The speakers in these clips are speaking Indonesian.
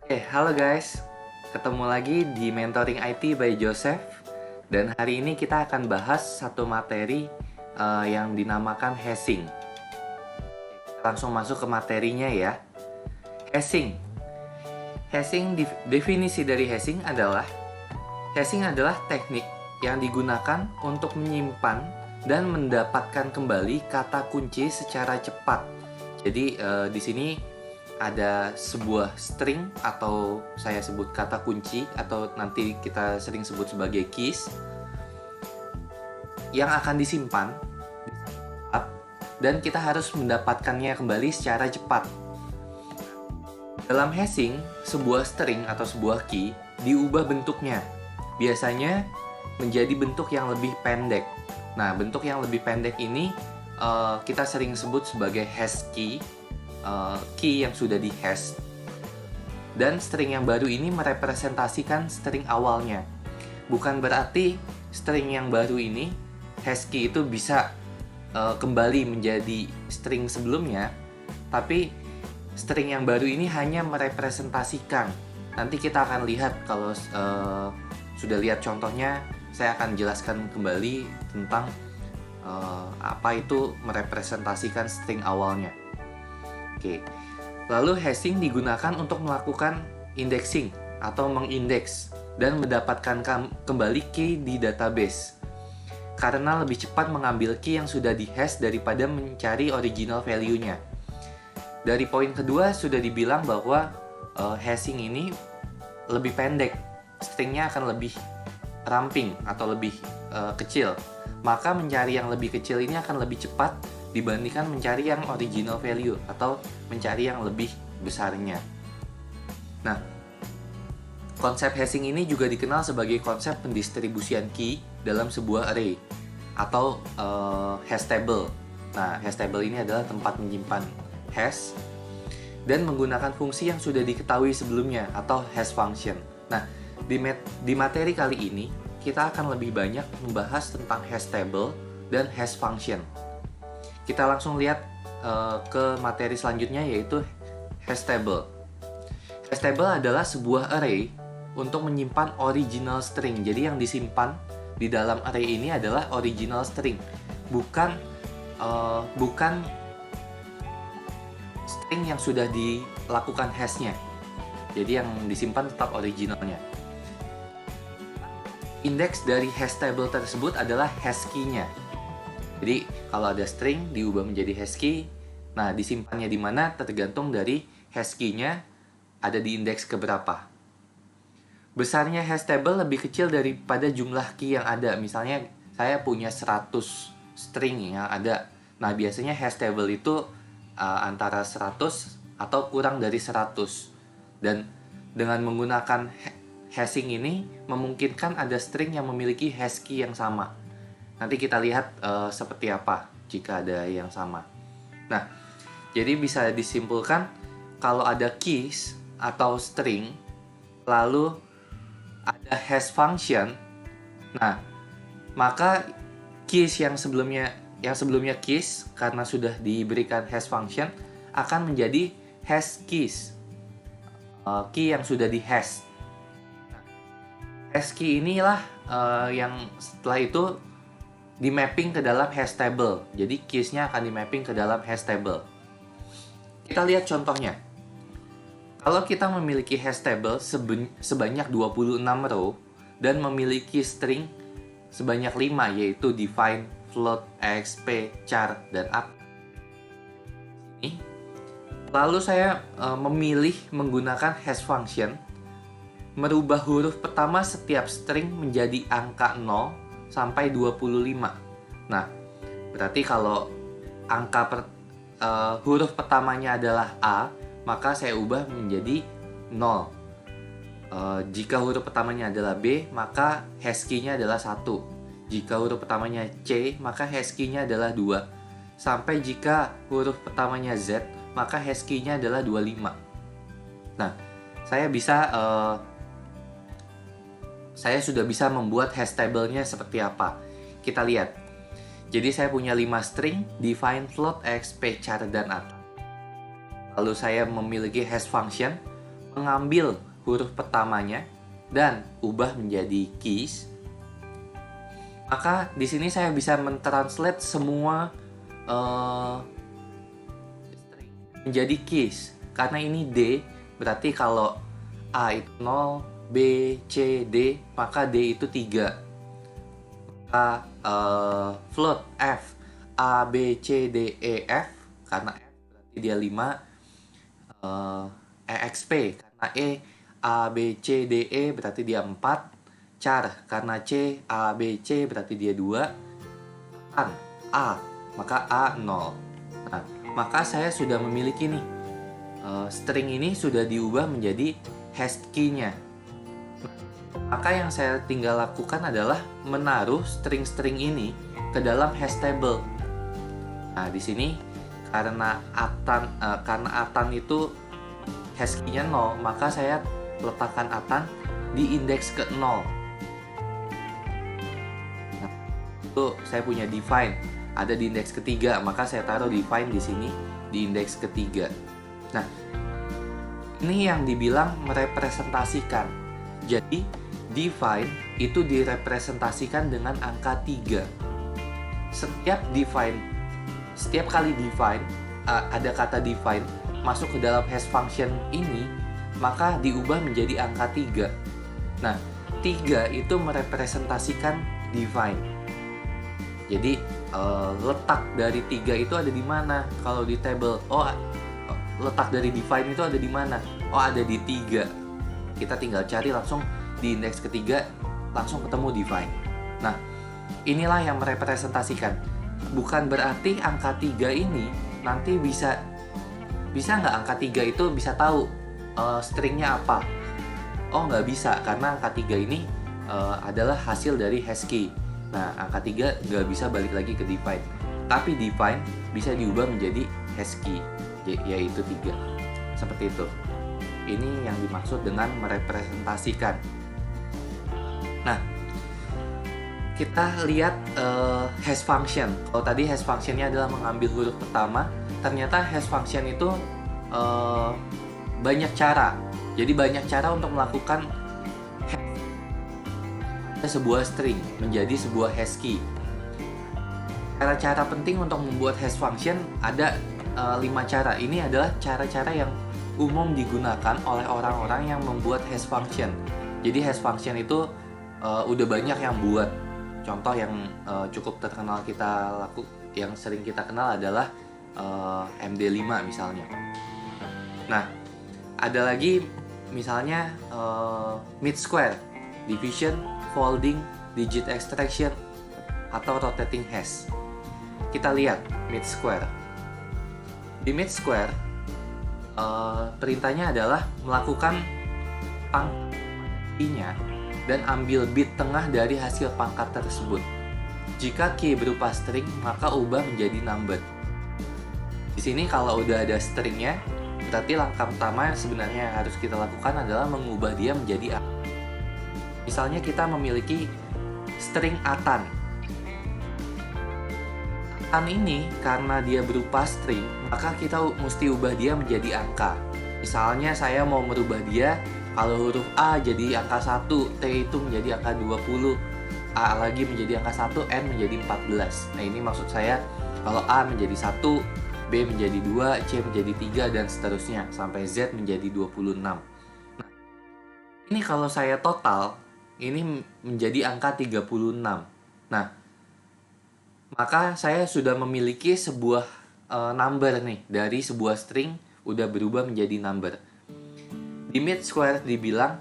Halo guys, ketemu lagi di Mentoring IT by Joseph. Dan hari ini kita akan bahas satu materi yang dinamakan hashing. Langsung masuk ke materinya ya. Hashing. Definisi dari hashing adalah teknik yang digunakan untuk menyimpan dan mendapatkan kembali kata kunci secara cepat. Jadi di sini ada sebuah string atau saya sebut kata kunci atau nanti kita sering sebut sebagai keys yang akan disimpan dan kita harus mendapatkannya kembali secara cepat. Dalam hashing, sebuah string atau sebuah key diubah bentuknya. Biasanya menjadi bentuk yang lebih pendek. Nah, bentuk yang lebih pendek ini kita sering sebut sebagai hash key. Key yang sudah di hash, dan string yang baru ini merepresentasikan string awalnya. Bukan berarti string yang baru ini, hash key itu bisa kembali menjadi string sebelumnya, tapi string yang baru ini hanya merepresentasikan. Nanti kita akan lihat kalau sudah lihat contohnya, saya akan jelaskan kembali tentang apa itu merepresentasikan string awalnya. Oke. Lalu hashing digunakan untuk melakukan indexing atau mengindeks dan mendapatkan kembali key di database. Karena lebih cepat mengambil key yang sudah dihash daripada mencari original value-nya. Dari poin kedua sudah dibilang bahwa hashing ini lebih pendek. Stringnya akan lebih ramping atau lebih kecil. Maka mencari yang lebih kecil ini akan lebih cepat dibandingkan mencari yang original value atau mencari yang lebih besarnya. Nah, konsep hashing ini juga dikenal sebagai konsep pendistribusian key dalam sebuah array atau hash table. Nah, hash table ini adalah tempat menyimpan hash dan menggunakan fungsi yang sudah diketahui sebelumnya atau hash function. Nah, di materi kali ini kita akan lebih banyak membahas tentang hash table dan hash function. Kita langsung lihat ke materi selanjutnya, yaitu hash table. Hash table adalah sebuah array untuk menyimpan original string. Jadi yang disimpan di dalam array ini adalah original string, bukan string yang sudah dilakukan hashnya. Jadi yang disimpan tetap originalnya. Indeks dari hash table tersebut adalah hash key-nya. Jadi kalau ada string diubah menjadi hash key, nah disimpannya di mana tergantung dari hash key-nya ada di indeks keberapa. Besarnya hash table lebih kecil daripada jumlah key yang ada. Misalnya saya punya 100 string yang ada. Nah biasanya hash table itu antara 100 atau kurang dari 100. Dan dengan menggunakan hashing ini memungkinkan ada string yang memiliki hash key yang sama. Nanti kita lihat seperti apa jika ada yang sama. Nah, jadi bisa disimpulkan kalau ada keys atau string, lalu ada hash function. Nah, maka keys yang sebelumnya keys karena sudah diberikan hash function akan menjadi hash keys. Key yang sudah di hash. Hash key inilah yang setelah itu di mapping ke dalam hash table. Jadi keys-nya akan di mapping ke dalam hash table. Kita lihat contohnya. Kalau kita memiliki hash table sebanyak 26 row dan memiliki string sebanyak 5, yaitu define, float, exp, char, dan up. Lalu saya memilih menggunakan hash function, merubah huruf pertama setiap string menjadi angka 0 sampai 25. Nah, berarti kalau huruf pertamanya adalah A, maka saya ubah menjadi 0. Jika huruf pertamanya adalah B, maka hash key-nya adalah 1. Jika huruf pertamanya C, maka hash key-nya adalah 2. Sampai jika huruf pertamanya Z, maka hash key-nya adalah 25. Nah, saya sudah bisa membuat hash table-nya seperti apa. Kita lihat. Jadi saya punya 5 string, define, float, exp, char, dan up. Lalu saya memiliki hash function, mengambil huruf pertamanya dan ubah menjadi keys, maka di sini saya bisa mentranslate semua string menjadi keys. Karena ini D, berarti kalau A itu 0, B, C, D, maka D itu 3. Maka float F, A, B, C, D, E, F, karena F berarti dia 5, EXP karena E, A, B, C, D, E berarti dia 4, char karena C, A, B, C berarti dia 2, atan A, maka A 0. Nah, maka saya sudah memiliki nih, string ini sudah diubah menjadi hash key-nya. Maka yang saya tinggal lakukan adalah menaruh string-string ini ke dalam hash table. Nah, di sini karena atan itu hash key-nya 0, maka saya letakkan atan di indeks ke 0. Nah, itu saya punya define ada di indeks ketiga, maka saya taruh define di sini di indeks ketiga. Nah, ini yang dibilang merepresentasikan. Jadi define itu direpresentasikan dengan angka 3. Setiap kali define, ada kata define masuk ke dalam hash function ini, maka diubah menjadi angka 3. Nah, 3 itu merepresentasikan define. Jadi letak dari 3 itu ada di mana? Kalau di table, letak dari define itu ada di mana? Ada di 3. Kita tinggal cari langsung di indeks ketiga, langsung ketemu define. Nah, inilah yang merepresentasikan. Bukan berarti angka 3 ini nanti bisa nggak angka 3 itu bisa tahu stringnya apa? Nggak bisa, karena angka 3 ini adalah hasil dari hash key. Nah, angka 3 nggak bisa balik lagi ke define. Tapi define bisa diubah menjadi hash key, yaitu 3. Seperti itu. Ini yang dimaksud dengan merepresentasikan. Nah, kita lihat hash function. Kalau tadi hash functionnya adalah mengambil huruf pertama, ternyata hash function itu banyak cara. Jadi banyak cara untuk melakukan sebuah string menjadi sebuah hash key. Cara-cara penting untuk membuat hash function ada 5 cara. Ini adalah cara-cara yang umum digunakan oleh orang-orang yang membuat hash function. Jadi hash function itu udah banyak yang buat. Contoh yang cukup terkenal yang sering kita kenal adalah MD5 misalnya. Nah, ada lagi misalnya mid square, division, folding, digit extraction, atau rotating hash. Kita lihat mid square. Di mid square, perintahnya adalah melakukan pangkat dan ambil bit tengah dari hasil pangkat tersebut. Jika key berupa string, maka ubah menjadi number. Di sini kalau udah ada stringnya, berarti langkah pertama yang sebenarnya yang harus kita lakukan adalah mengubah dia menjadi angka. Misalnya kita memiliki string atan. Atan ini karena dia berupa string, maka kita mesti ubah dia menjadi angka. Misalnya saya mau merubah dia, kalau huruf A jadi angka 1, T itu menjadi angka 20, A lagi menjadi angka 1, N menjadi 14. Nah, ini maksud saya kalau A menjadi 1, B menjadi 2, C menjadi 3, dan seterusnya sampai Z menjadi 26. Nah, ini kalau saya total, ini menjadi angka 36. Nah, maka saya sudah memiliki sebuah number nih. Dari sebuah string udah berubah menjadi number. Di mid square dibilang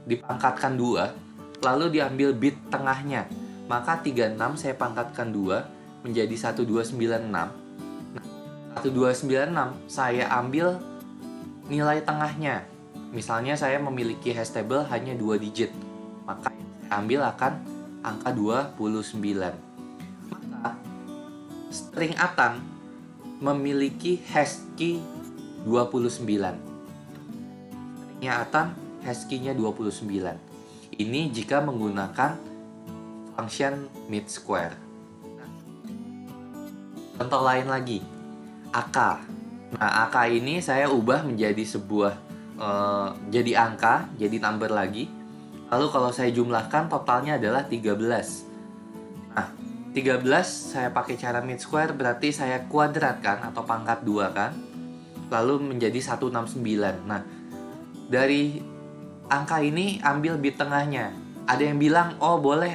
dipangkatkan 2, lalu diambil bit tengahnya. Maka 36 saya pangkatkan 2 menjadi 1296. Nah, 1296 saya ambil nilai tengahnya. Misalnya saya memiliki hash table hanya 2 digit, maka saya ambil akan angka 29. Maka string atan memiliki hash key 29. Stringnya atan hash key-nya 29. Ini jika menggunakan function mid square. Contoh lain lagi, AK. Nah, AK ini saya ubah menjadi sebuah jadi angka, jadi number lagi. Lalu kalau saya jumlahkan totalnya adalah 13. Nah, 13 saya pakai cara mid square, berarti saya kuadratkan atau pangkat 2 kan. Lalu menjadi 169. Nah, dari angka ini ambil bit tengahnya. Ada yang bilang, oh boleh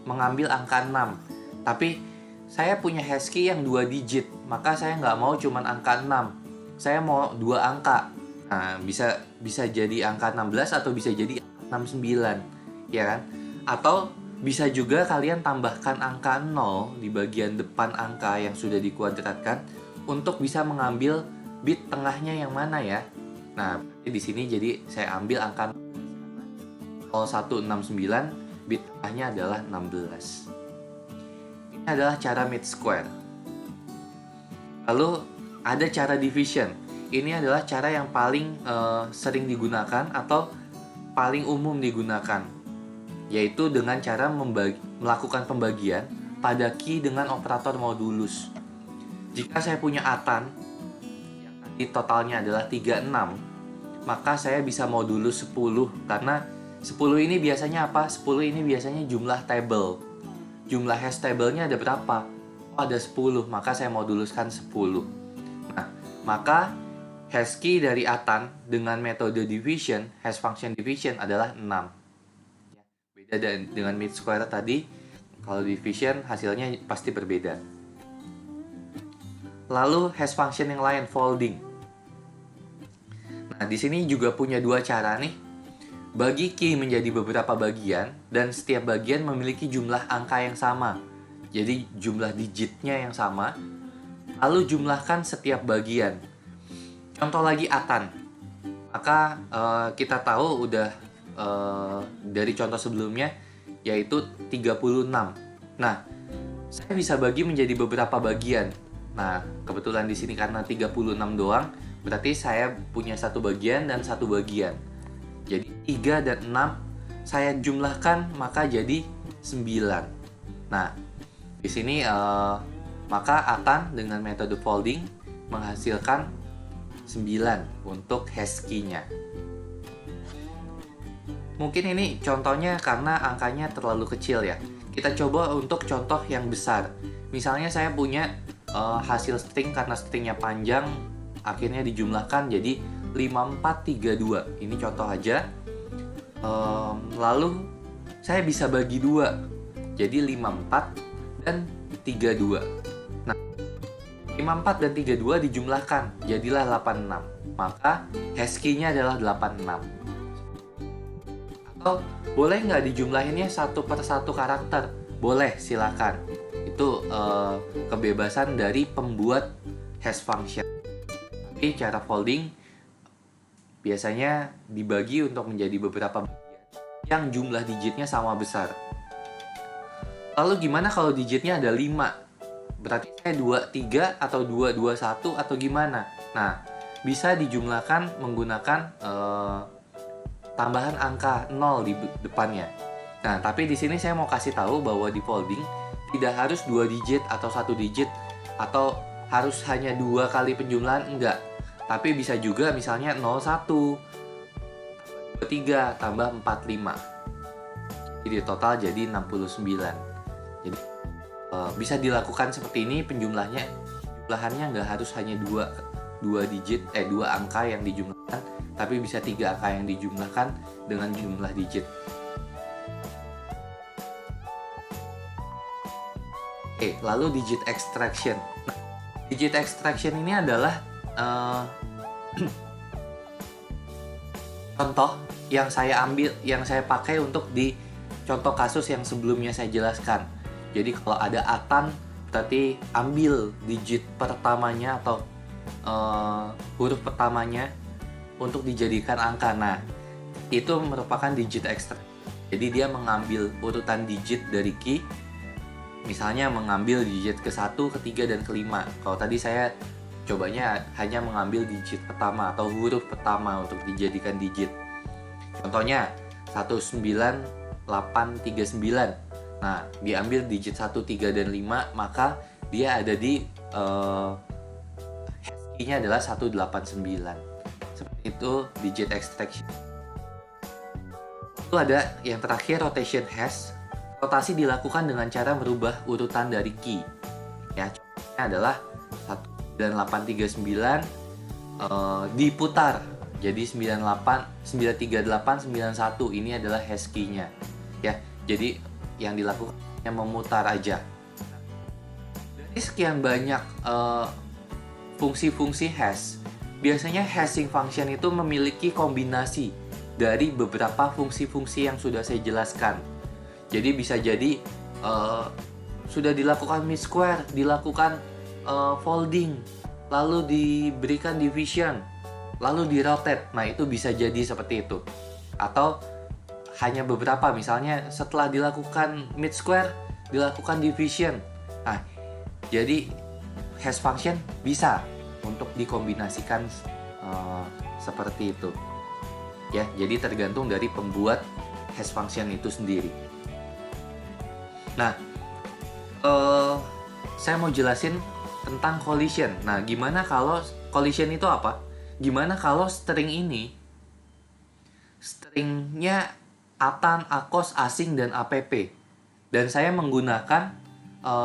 mengambil angka 6. Tapi saya punya hash key yang 2 digit, maka saya nggak mau cuman angka 6. Saya mau 2 angka. Nah, bisa jadi angka 16 atau bisa jadi 69, ya kan? Atau bisa juga kalian tambahkan angka 0 di bagian depan angka yang sudah dikuadratkan untuk bisa mengambil bit tengahnya yang mana ya. Nah, di sini jadi saya ambil angka 0169, bit tengahnya adalah 16. Ini adalah cara mid square. Lalu ada cara division. Ini adalah cara yang paling sering digunakan atau paling umum digunakan, yaitu dengan cara melakukan pembagian pada key dengan operator modulus. Jika saya punya atan yang tadi totalnya adalah 36, maka saya bisa modulus 10, karena 10 ini biasanya apa? 10 ini biasanya jumlah table. Jumlah hash table-nya ada berapa? Oh, ada 10, maka saya moduluskan 10. Nah, maka hash key dari atan dengan metode division, hash function division adalah 6. Beda dengan mid square tadi, kalau division hasilnya pasti berbeda. Lalu hash function yang lain, folding. Nah, di sini juga punya 2 cara nih. Bagi key menjadi beberapa bagian dan setiap bagian memiliki jumlah angka yang sama. Jadi jumlah digitnya yang sama. Lalu jumlahkan setiap bagian. Contoh lagi atan. Maka kita tahu udah dari contoh sebelumnya yaitu 36. Nah, saya bisa bagi menjadi beberapa bagian. Nah, kebetulan di sini karena 36 doang, berarti saya punya satu bagian dan satu bagian. Jadi 3 dan 6 saya jumlahkan maka jadi 9. Nah, di sini maka atan dengan metode folding menghasilkan 9 untuk hash key-nya. Mungkin ini contohnya karena angkanya terlalu kecil ya. Kita coba untuk contoh yang besar. Misalnya saya punya hasil string, karena stringnya panjang, akhirnya dijumlahkan jadi 5432. Ini contoh aja. Lalu saya bisa bagi 2. Jadi 54 dan 32. 54 dan 32 dijumlahkan, jadilah 86. Maka hash key-nya adalah 86. Atau boleh nggak dijumlahinnya satu per satu karakter? Boleh, silakan. Itu kebebasan dari pembuat hash function. Tapi cara folding biasanya dibagi untuk menjadi beberapa bagian yang jumlah digitnya sama besar. Lalu gimana kalau digitnya ada 5? Berarti saya 23 atau 221 atau gimana? Nah, bisa dijumlahkan menggunakan tambahan angka 0 di depannya. Nah, tapi di sini saya mau kasih tahu bahwa di folding tidak harus 2 digit atau 1 digit atau harus hanya 2 kali penjumlahan, enggak. Tapi bisa juga misalnya 01 23 tambah 45. Jadi total jadi 69. Jadi bisa dilakukan seperti ini jumlahannya nggak harus hanya 2 angka yang dijumlahkan, tapi bisa 3 angka yang dijumlahkan dengan jumlah digit. Oke, lalu digit extraction. Nah, digit extraction ini adalah contoh yang saya pakai untuk di contoh kasus yang sebelumnya saya jelaskan. Jadi kalau ada atan, berarti ambil digit pertamanya atau huruf pertamanya untuk dijadikan angka. Nah, itu merupakan digit extraction. Jadi dia mengambil urutan digit dari key, misalnya mengambil digit ke-1, ke-3, dan ke-5. Kalau tadi saya cobanya hanya mengambil digit pertama atau huruf pertama untuk dijadikan digit. Contohnya 19839. Nah, diambil digit 1, 3, dan 5, maka dia ada di hash key-nya adalah 189. Seperti itu digit extraction. Itu ada yang terakhir, rotation hash. Rotasi dilakukan dengan cara merubah urutan dari key. Ya, contohnya adalah 19839 diputar jadi 93891. Ini adalah hash key-nya. Ya, jadi yang dilakukan hanya memutar aja. Dari sekian banyak fungsi-fungsi hash, biasanya hashing function itu memiliki kombinasi dari beberapa fungsi-fungsi yang sudah saya jelaskan. Jadi bisa jadi sudah dilakukan mid square, dilakukan folding, lalu diberikan division, lalu di rotate. Nah, itu bisa jadi seperti itu. Atau hanya beberapa, misalnya setelah dilakukan mid square, dilakukan division. Nah, jadi hash function bisa untuk dikombinasikan seperti itu. Ya, jadi tergantung dari pembuat hash function itu sendiri. Nah, saya mau jelasin tentang collision. Nah, gimana kalau collision itu apa? Gimana kalau string ini stringnya atan, akos, asing, dan app, dan saya menggunakan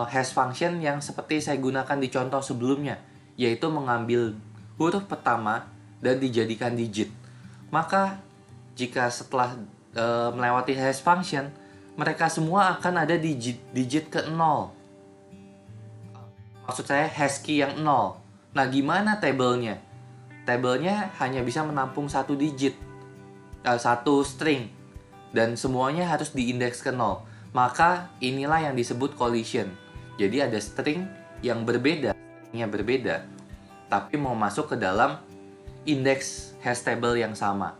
hash function yang seperti saya gunakan di contoh sebelumnya, yaitu mengambil huruf pertama dan dijadikan digit. Maka jika setelah melewati hash function, mereka semua akan ada di digit ke 0. Maksud saya hash key yang 0. Nah, gimana tabelnya? Tabelnya hanya bisa menampung satu digit, satu string, dan semuanya harus diindeks ke 0. Maka inilah yang disebut collision. Jadi ada string yang berbeda, stringnya berbeda, tapi mau masuk ke dalam indeks hash table yang sama.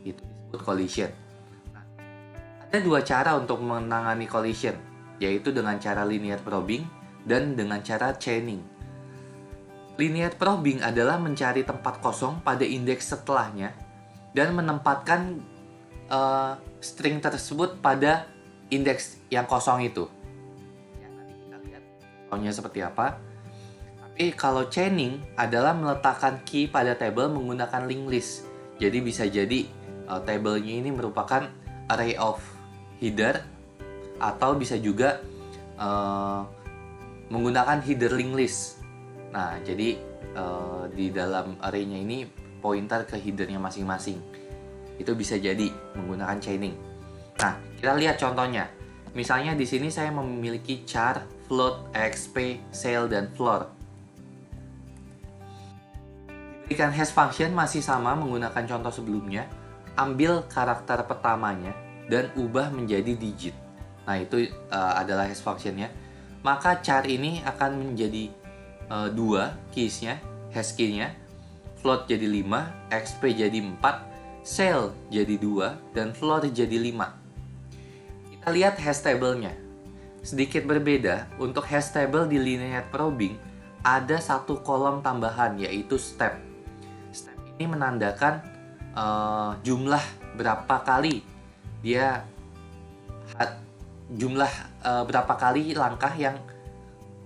Itu disebut collision. Nah, ada dua cara untuk menangani collision, yaitu dengan cara linear probing dan dengan cara chaining. Linear probing adalah mencari tempat kosong pada indeks setelahnya dan menempatkan string tersebut pada indeks yang kosong itu. Ya, nanti kita lihat contohnya seperti apa. Tapi kalau chaining adalah meletakkan key pada table menggunakan linked list. Jadi bisa jadi tabelnya ini merupakan array of header, atau bisa juga menggunakan header linked list. Nah, jadi di dalam array-nya ini pointer ke headernya masing-masing. Itu bisa jadi menggunakan chaining. Nah, kita lihat contohnya. Misalnya di sini saya memiliki char, float, exp, cell, dan floor. Diberikan hash function masih sama menggunakan contoh sebelumnya. Ambil karakter pertamanya dan ubah menjadi digit. Nah, itu adalah hash function-nya. Maka char ini akan menjadi 2 keys-nya, hash key-nya. Float jadi 5, exp jadi 4, cell jadi 2, dan floor jadi 5. Kita lihat hash table-nya. Sedikit berbeda, untuk hash table di linear probing ada satu kolom tambahan, yaitu step. Step ini menandakan jumlah berapa kali dia berapa kali langkah yang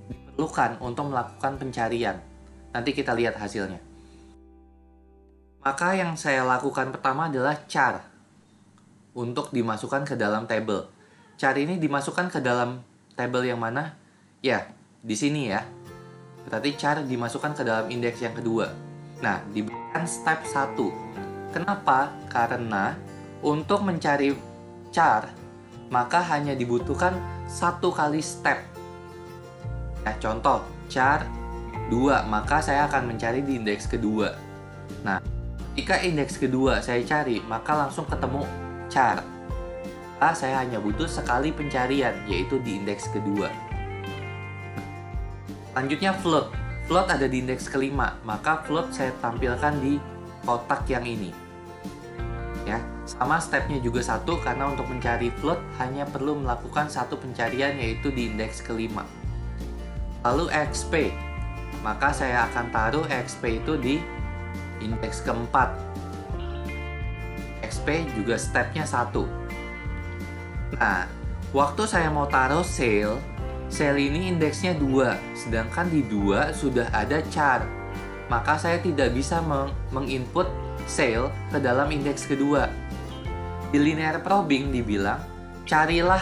diperlukan untuk melakukan pencarian. Nanti kita lihat hasilnya. Maka yang saya lakukan pertama adalah char untuk dimasukkan ke dalam table. Char ini dimasukkan ke dalam table yang mana? Ya, di sini ya. Berarti char dimasukkan ke dalam indeks yang kedua. Nah, diberikan step 1. Kenapa? Karena untuk mencari char, maka hanya dibutuhkan 1 kali step. Nah, contoh, char 2, maka saya akan mencari di indeks kedua. Nah, jika indeks kedua saya cari, maka langsung ketemu char. Saya hanya butuh sekali pencarian, yaitu di indeks kedua. Selanjutnya float. Float ada di indeks kelima, maka float saya tampilkan di kotak yang ini. Ya, sama stepnya juga 1, karena untuk mencari float hanya perlu melakukan 1 pencarian, yaitu di indeks kelima. Lalu exp, maka saya akan taruh exp itu di indeks keempat. Exp juga stepnya 1. Nah, waktu saya mau taruh cell ini indeksnya 2, sedangkan di 2 sudah ada char. Maka saya tidak bisa menginput sale ke dalam indeks kedua. Di linear probing dibilang, carilah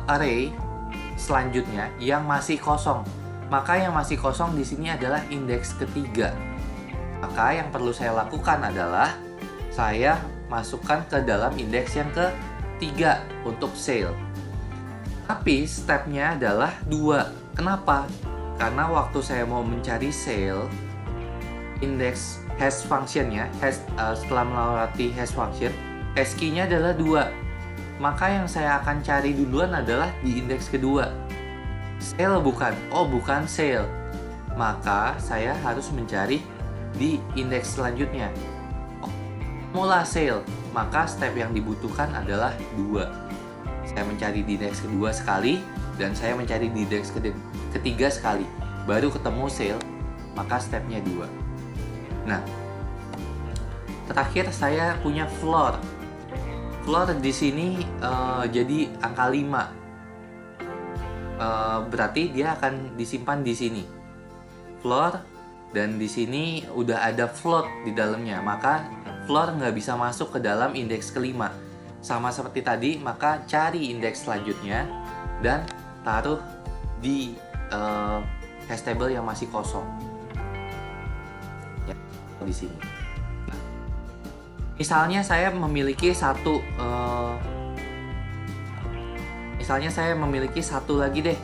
array selanjutnya yang masih kosong. Maka yang masih kosong di sini adalah indeks ketiga. Maka yang perlu saya lakukan adalah saya masukkan ke dalam indeks yang ketiga untuk sale. Tapi stepnya adalah 2. Kenapa? Karena waktu saya mau mencari sale, indeks hash function-nya, setelah melewati hash function, hash key-nya adalah 2. Maka yang saya akan cari duluan adalah di indeks kedua. Sale bukan? Oh, bukan sale. Maka saya harus mencari di indeks selanjutnya. Oh, mula sale. Maka step yang dibutuhkan adalah 2. Saya mencari di indeks kedua sekali, dan saya mencari di indeks ketiga sekali. Baru ketemu sale, maka stepnya 2. Nah, terakhir saya punya floor. Floor di sini jadi angka 5. Berarti dia akan disimpan di sini. Floor, dan di sini udah ada float di dalamnya, maka floor nggak bisa masuk ke dalam indeks kelima. Sama seperti tadi, maka cari indeks selanjutnya dan taruh di hash table yang masih kosong. Ya, di sini. Misalnya saya memiliki satu lagi deh.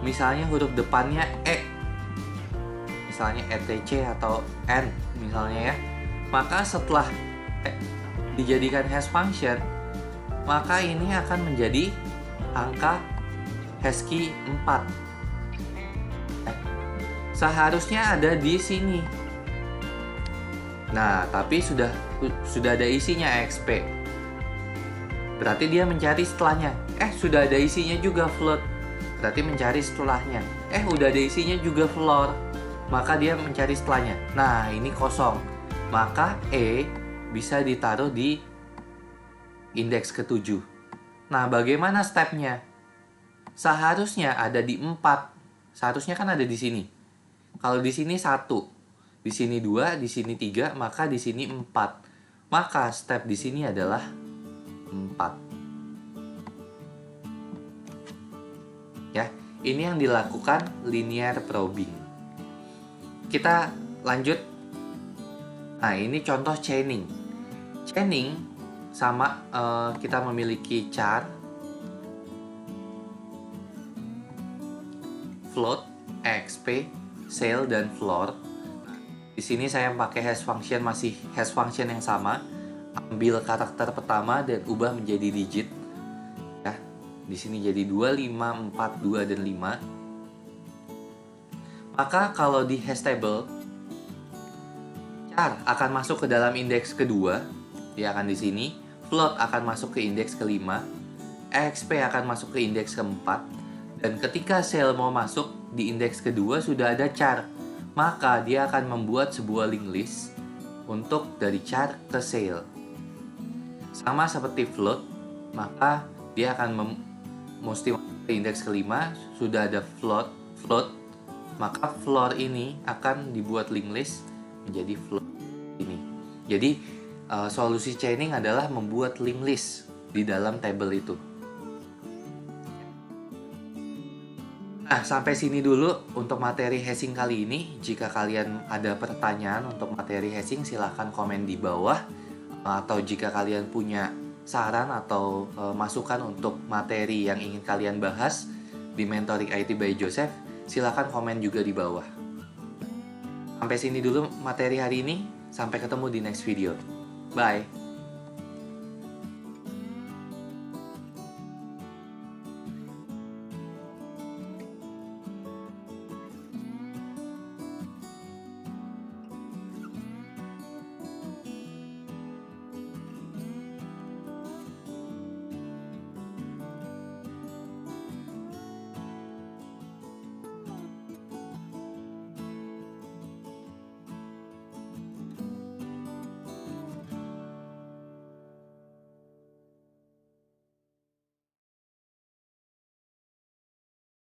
Misalnya huruf depannya E. Misalnya ETC atau N misalnya ya. Maka setelah dijadikan hash function, maka ini akan menjadi angka hash key 4. Seharusnya ada di sini. Nah, tapi sudah ada isinya XP. Berarti dia mencari setelahnya. Sudah ada isinya juga float. Berarti mencari setelahnya. Udah ada isinya juga floor. Maka dia mencari setelahnya. Nah, ini kosong. Maka E bisa ditaruh di indeks ke-7. Nah, bagaimana stepnya? Seharusnya ada di 4. Seharusnya kan ada di sini. Kalau di sini 1. Di sini 2, di sini 3, maka di sini 4. Maka step di sini adalah 4. Ya, ini yang dilakukan linear probing. Kita lanjut. Nah, ini contoh chaining. Chaining sama kita memiliki char, float, XP, sale, dan floor. Di sini saya pakai hash function, masih hash function yang sama. Ambil karakter pertama dan ubah menjadi digit. Ya, di sini jadi 2, 5, 4, 2, dan 5. Maka kalau di hash table, char akan masuk ke dalam indeks kedua. Dia akan di sini. Float akan masuk ke indeks kelima. XP akan masuk ke indeks keempat. Dan ketika sale mau masuk di indeks kedua, sudah ada char. Maka dia akan membuat sebuah linked list untuk dari char ke sale. Sama seperti float, maka dia akan mesti ke indeks kelima. Sudah ada float, maka floor ini akan dibuat linked list menjadi float ini. Jadi solusi chaining adalah membuat linked list di dalam table itu. Nah, sampai sini dulu untuk materi hashing kali ini. Jika kalian ada pertanyaan untuk materi hashing, silahkan komen di bawah. Atau jika kalian punya saran atau masukan untuk materi yang ingin kalian bahas di Mentoring IT by Joseph, silahkan komen juga di bawah. Sampai sini dulu materi hari ini. Sampai ketemu di next video. Bye!